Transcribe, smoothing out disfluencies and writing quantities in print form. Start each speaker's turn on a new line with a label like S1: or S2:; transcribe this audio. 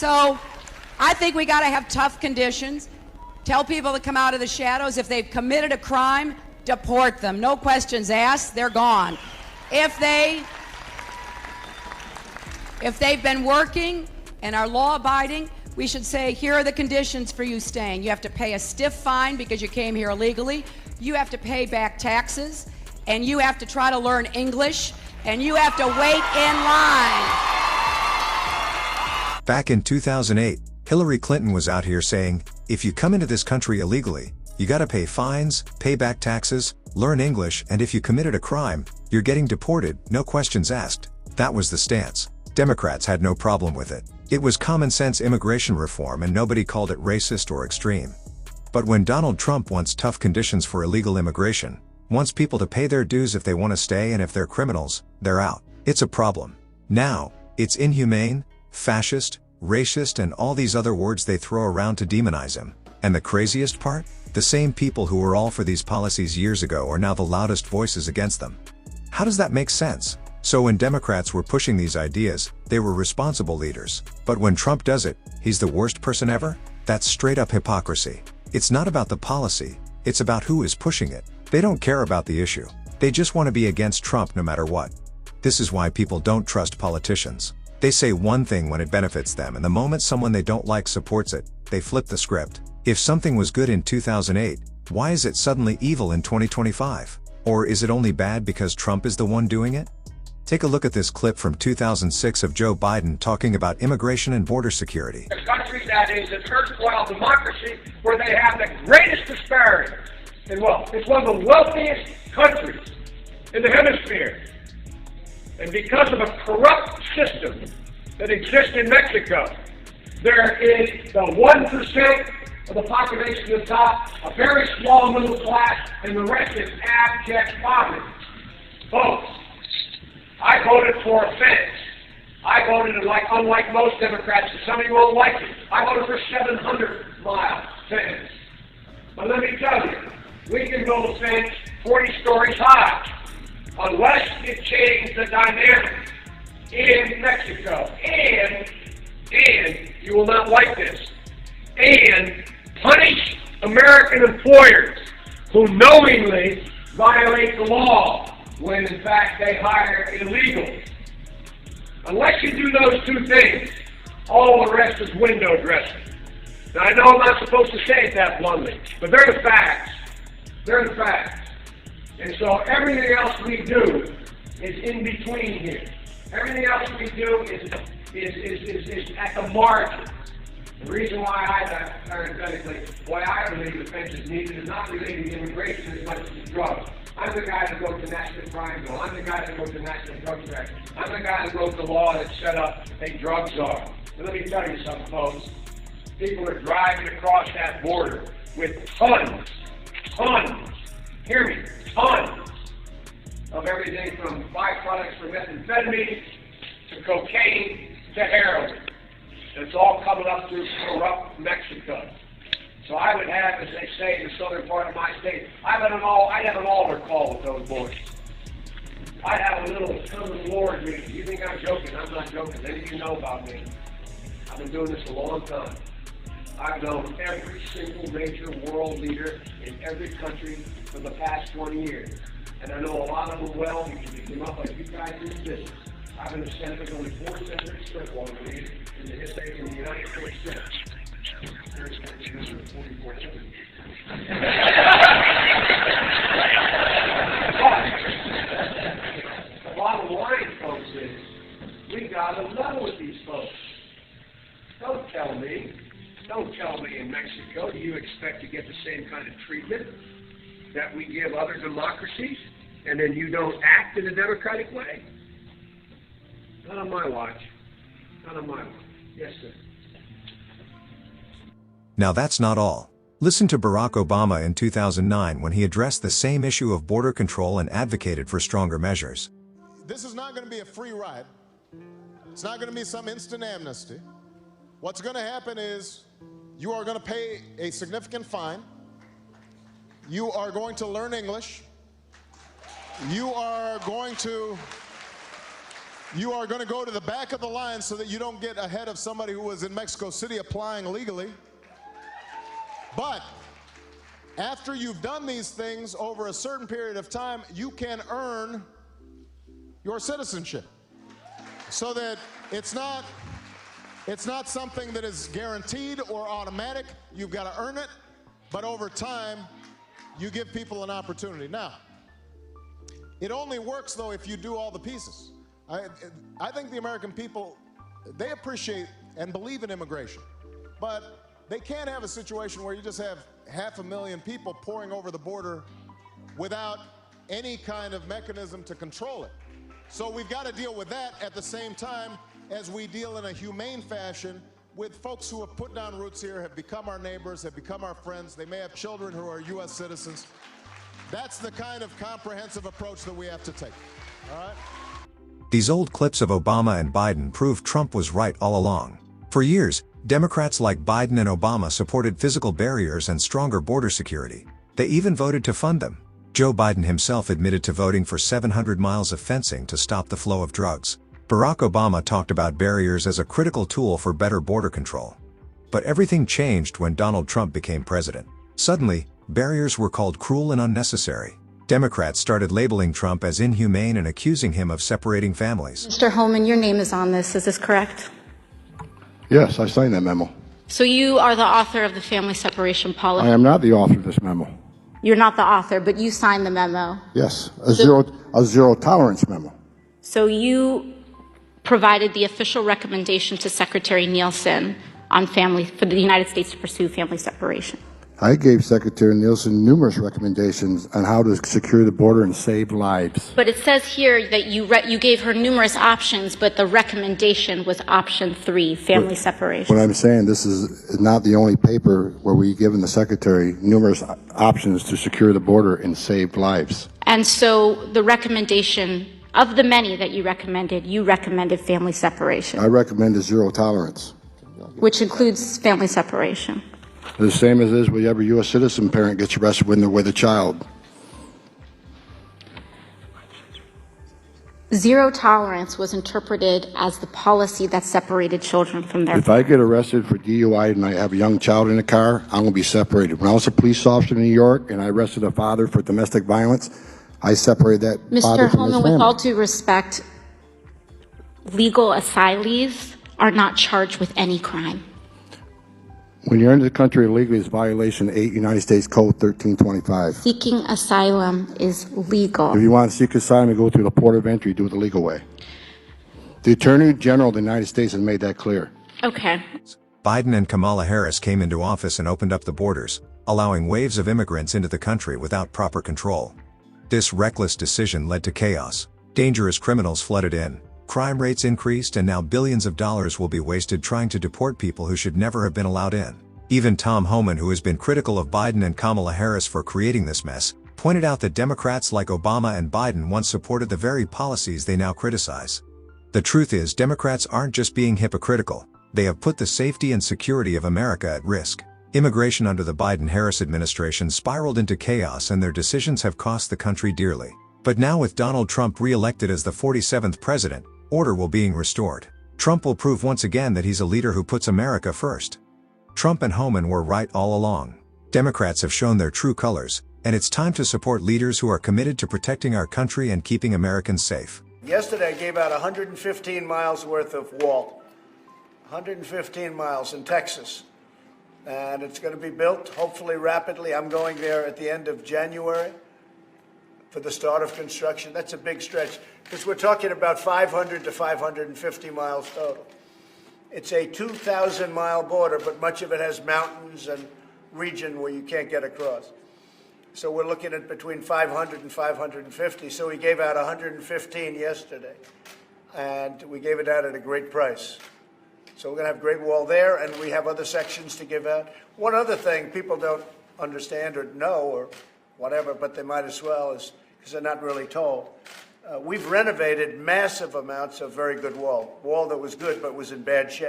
S1: So I think we got to have tough conditions. Tell people to come out of the shadows. If they've committed a crime, deport them. No questions asked. They're gone. If they've been working and are law-abiding, we should say, here are the conditions for you staying. You have to pay a stiff fine because you came here illegally. You have to pay back taxes, and you have to try to learn English, and you have to wait in line.
S2: Back in 2008, Hillary Clinton was out here saying, if you come into this country illegally, you gotta pay fines, pay back taxes, learn English, and if you committed a crime, you're getting deported, no questions asked. That was the stance. Democrats had no problem with it. It was common sense immigration reform and nobody called it racist or extreme. But when Donald Trump wants tough conditions for illegal immigration, wants people to pay their dues if they want to stay and if they're criminals, they're out, it's a problem. Now, it's inhumane, fascist, racist and all these other words they throw around to demonize him. And the craziest part? The same people who were all for these policies years ago are now the loudest voices against them. How does that make sense? So when Democrats were pushing these ideas, they were responsible leaders. But when Trump does it, he's the worst person ever? That's straight up hypocrisy. It's not about the policy, it's about who is pushing it. They don't care about the issue. They just want to be against Trump no matter what. This is why people don't trust politicians. They say one thing when it benefits them and the moment someone they don't like supports it, they flip the script. If something was good in 2008, why is it suddenly evil in 2025? Or is it only bad because Trump is the one doing it? Take a look at this clip from 2006 of Joe Biden talking about immigration and border security.
S3: A country that is an erstwhile democracy where they have the greatest disparity in wealth. It's one of the wealthiest countries in the hemisphere. And because of a corrupt system that exists in Mexico, there is the 1% of the population at the top, a very small middle class, and the rest is abject poverty. Folks, I voted for a fence. I voted unlike most Democrats, and some of you won't like it. I voted for 700-mile fence. But let me tell you, we can build a fence 40 stories high, unless it changes the dynamic in Mexico. And you will not like this. And punish American employers who knowingly violate the law when in fact they hire illegals. Unless you do those two things, all the rest is window dressing. Now I know I'm not supposed to say it that bluntly, but they're the facts. They're the facts. And so everything else we do is in between here. Everything else we do is at the margin. The reason why I believe the fence is needed is not related to immigration as much as drugs. I'm the guy that wrote the National Crime Bill. I'm the guy that wrote the National Drug Act. I'm the guy that wrote the law that set up a drug czar. And let me tell you something, folks. People are driving across that border with tons, hear me, tons of everything from byproducts from methamphetamine to cocaine to heroin. It's all coming up through corrupt Mexico. So I would have, as they say in the southern part of my state, I'd have an altar call with those boys. I'd have a little common Lord meeting. You think I'm joking? I'm not joking. Then you know about me. I've been doing this a long time. I've known every single major world leader in every country for the past 20 years. And I know a lot of them well because they came up like you guys in business. I've been a senator, there's only 4 senators split one in the history of the United States Senate. There's 44 senators. The bottom line, folks, is we got to level with these folks. Don't tell me in Mexico, do you expect to get the same kind of treatment that we give other democracies, and then you don't act in a democratic way? Not on my watch. Not on my watch. Yes, sir.
S2: Now that's not all. Listen to Barack Obama in 2009 when he addressed the same issue of border control and advocated for stronger measures.
S4: This is not going to be a free ride. It's not going to be some instant amnesty. What's going to happen is you are going to pay a significant fine. You are going to learn English. You are going to You are going to go to the back of the line so that you don't get ahead of somebody who was in Mexico City applying legally. But after you've done these things over a certain period of time, you can earn your citizenship. So that it's not something that is guaranteed or automatic. You've got to earn it, but over time, you give people an opportunity. Now, it only works, though, if you do all the pieces. I think the American people, they appreciate and believe in immigration, but they can't have a situation where you just have 500,000 people pouring over the border without any kind of mechanism to control it. So we've got to deal with that at the same time as we deal in a humane fashion with folks who have put down roots here, have become our neighbors, have become our friends. They may have children who are U.S. citizens. That's the kind of comprehensive approach that we have to take. All right?
S2: These old clips of Obama and Biden prove Trump was right all along. For years, Democrats like Biden and Obama supported physical barriers and stronger border security. They even voted to fund them. Joe Biden himself admitted to voting for 700 miles of fencing to stop the flow of drugs. Barack Obama talked about barriers as a critical tool for better border control. But everything changed when Donald Trump became president. Suddenly, barriers were called cruel and unnecessary. Democrats started labeling Trump as inhumane and accusing him of separating families.
S5: Mr. Holman, your name is on this. Is this correct?
S6: Yes, I signed that memo.
S5: So you are the author of the family separation policy?
S6: I am not the author of this memo.
S5: You're not the author, but you signed the memo.
S6: Yes, a zero tolerance memo.
S5: So you provided the official recommendation to Secretary Nielsen on for the United States to pursue family separation.
S6: I gave Secretary Nielsen numerous recommendations on how to secure the border and save lives.
S5: But it says here that you gave her numerous options, but the recommendation was option 3, family separation.
S6: What I'm saying, this is not the only paper where we've given the Secretary numerous options to secure the border and save lives.
S5: And so the recommendation, of the many that you recommended family separation.
S6: I recommended zero tolerance.
S5: Which includes family separation.
S6: The same as is with every U.S. citizen parent gets arrested when they're with a child.
S5: Zero tolerance was interpreted as the policy that separated children from their...
S6: If I get arrested for DUI and I have a young child in the car, I'm going to be separated. When I was a police officer in New York and I arrested a father for domestic violence, I separated that father
S5: Mr.
S6: from his
S5: Holman,
S6: family.
S5: with all due respect, legal asylees are not charged with any crime.
S6: When you're into the country illegally, it's violation 8 United States Code 1325.
S5: Seeking asylum is legal.
S6: If you want to seek asylum, you go through the port of entry, do it the legal way. The Attorney General of the United States has made that clear.
S5: Okay.
S2: Biden and Kamala Harris came into office and opened up the borders, allowing waves of immigrants into the country without proper control. This reckless decision led to chaos. Dangerous criminals flooded in. Crime rates increased, and now billions of dollars will be wasted trying to deport people who should never have been allowed in. Even Tom Homan, who has been critical of Biden and Kamala Harris for creating this mess, pointed out that Democrats like Obama and Biden once supported the very policies they now criticize. The truth is, Democrats aren't just being hypocritical, they have put the safety and security of America at risk. Immigration under the Biden-Harris administration spiraled into chaos, and their decisions have cost the country dearly. But now, with Donald Trump re-elected as the 47th president, order will be restored. Trump will prove once again that he's a leader who puts America first. Trump and Homan were right all along. Democrats have shown their true colors, and it's time to support leaders who are committed to protecting our country and keeping Americans safe.
S7: Yesterday I gave out 115 miles worth of wall. 115 miles in Texas. And it's going to be built, hopefully rapidly. I'm going there at the end of January for the start of construction. That's a big stretch, because we're talking about 500 to 550 miles total. It's a 2,000-mile border, but much of it has mountains and region where you can't get across. So we're looking at between 500 and 550. So we gave out 115 yesterday, and we gave it out at a great price. So we're going to have Great Wall there, and we have other sections to give out. One other thing people don't understand or know or whatever, but they might as well, is because they're not really told. We've renovated massive amounts of very good wall that was good but was in bad shape.